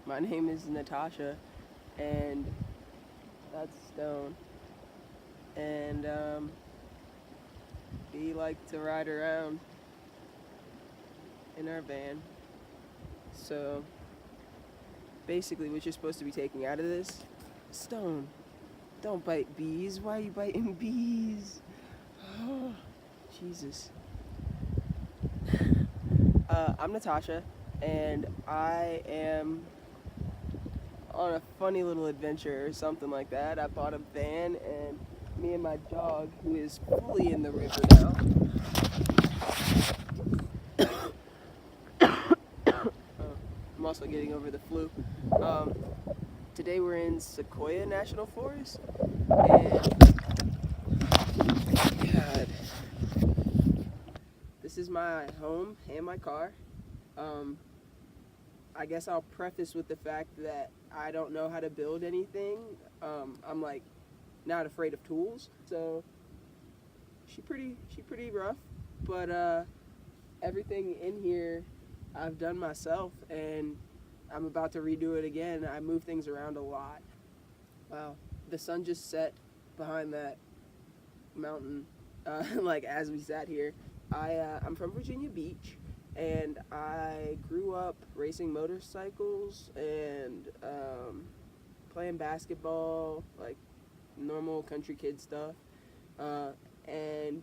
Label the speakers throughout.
Speaker 1: My name is Natasha, and that's Stone. And we like to ride around in our van. So basically, what you're supposed to be taking out of this, Stone, don't bite bees. Why are you biting bees? Oh, Jesus. I'm Natasha, and I am on a funny little adventure or something like that. I bought a van, and me and my dog, who is fully in the river now. I'm also getting over the flu. Today we're in Sequoia National Forest, and God, this is my home and my car. I guess I'll preface with the fact that I don't know how to build anything. I'm like not afraid of tools, so she pretty rough, but everything in here I've done myself, and I'm about to redo it again. I move things around a lot. Wow, the sun just set behind that mountain. Like as we sat here, I'm from Virginia Beach, and I grew up racing motorcycles and playing basketball, like normal country kid stuff. And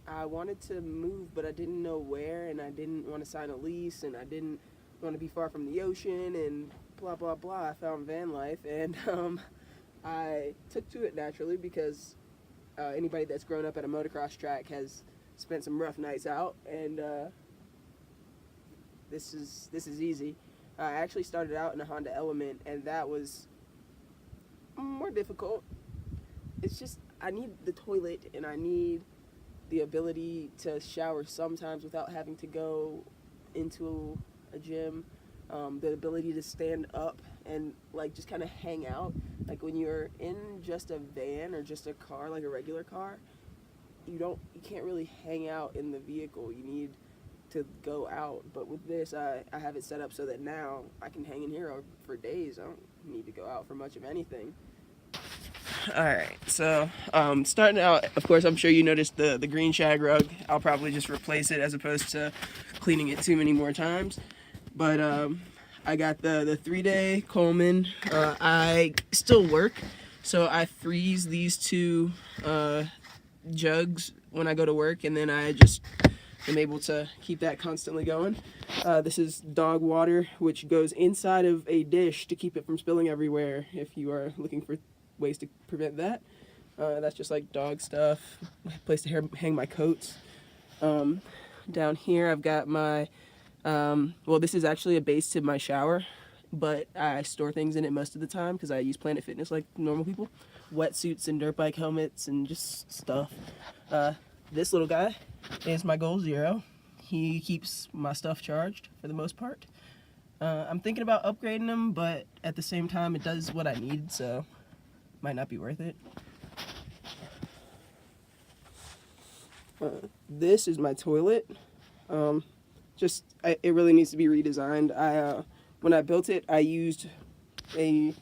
Speaker 1: I wanted to move, but I didn't know where, and I didn't want to sign a lease, and I didn't want to be far from the ocean, and blah blah blah. I found van life, and I took to it naturally because anybody that's grown up at a motocross track has spent some rough nights out, and this is easy. I actually started out in a Honda Element, and that was more difficult. It's just I need the toilet, and I need the ability to shower sometimes without having to go into a gym. The ability to stand up and like just kind of hang out. Like when you're in just a van or just a car, like a regular car, you can't really hang out in the vehicle. You need to go out. But with this, I have it set up so that now I can hang in here for days. I don't need to go out for much of anything. Alright, so starting out, of course, I'm sure you noticed the green shag rug. I'll probably just replace it as opposed to cleaning it too many more times. But I got the 3-day Coleman. I still work, so I freeze these two jugs when I go to work, and then I just am able to keep that constantly going. This is dog water, which goes inside of a dish to keep it from spilling everywhere if you are looking for ways to prevent that. That's just like dog stuff, place to hang my coats. Down here I've got my, well, this is actually a base to my shower, but I store things in it most of the time because I use Planet Fitness like normal people. Wetsuits and dirt bike helmets and just stuff. This little guy is my Goal Zero. He keeps my stuff charged for the most part. I'm thinking about upgrading him, but at the same time it does what I need, so might not be worth it. This is my toilet. It really needs to be redesigned. When I built it, I used a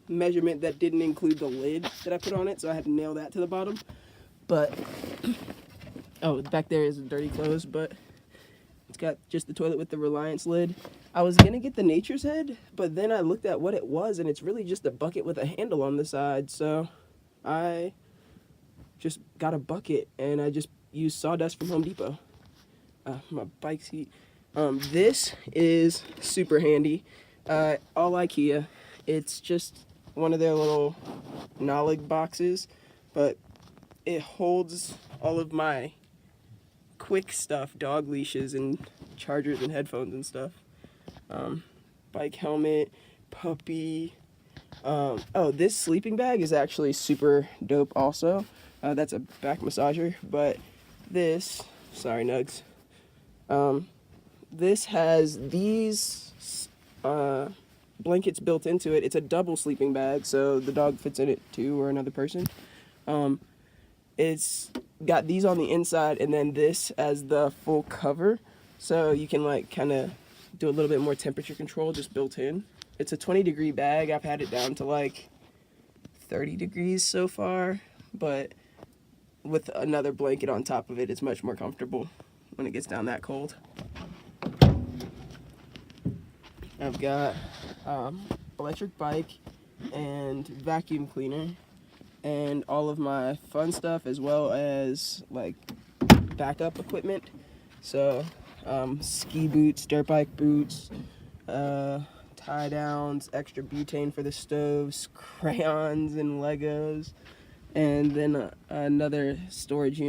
Speaker 1: measurement that didn't include the lid that I put on it, so I had to nail that to the bottom. But oh, back there is dirty clothes, but it's got just the toilet with the Reliance lid. I was gonna get the Nature's Head, but then I looked at what it was, and it's really just a bucket with a handle on the side. So I just got a bucket, and I just used sawdust from Home Depot. My bike seat. This is super handy. All IKEA. It's just one of their little Nolig boxes, but it holds all of my quick stuff, dog leashes and chargers and headphones and stuff. Bike helmet, puppy. Oh, this sleeping bag is actually super dope also. That's a back massager, but this, sorry Nugs, this has these blankets built into it. It's a double sleeping bag, so the dog fits in it too, or another person. It's got these on the inside, and then this as the full cover. so you can like kind of do a little bit more temperature control just built in. It's a 20-degree bag. I've had it down to like 30 degrees so far, but with another blanket on top of it, it's much more comfortable when it gets down that cold. I've got electric bike and vacuum cleaner and all of my fun stuff, as well as like backup equipment. So ski boots, dirt bike boots, tie downs, extra butane for the stoves, crayons and Legos, and then another storage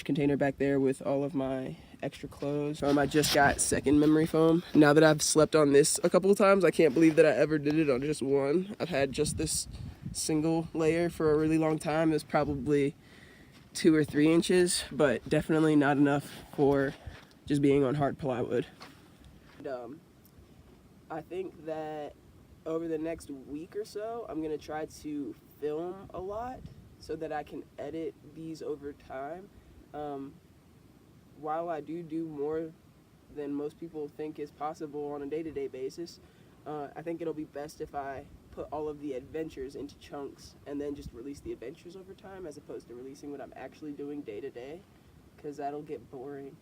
Speaker 1: container back there with all of my extra clothes. I just got second memory foam. Now that I've slept on this a couple of times, I can't believe that I ever did it on just one. I've had just this single layer for a really long time. It's probably 2 or 3 inches, but definitely not enough for just being on hard plywood. And, I think that over the next week or so, I'm gonna try to film a lot so that I can edit these over time. While I do more than most people think is possible on a day-to-day basis, I think it'll be best if I put all of the adventures into chunks and then just release the adventures over time, as opposed to releasing what I'm actually doing day to day, because that'll get boring.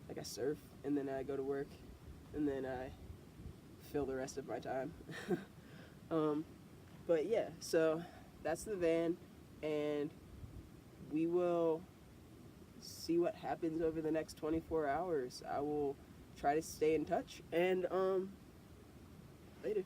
Speaker 1: Like I surf and then I go to work and then I fill the rest of my time. But yeah, so that's the van, and we will see what happens over the next 24 hours. I will try to stay in touch, and later.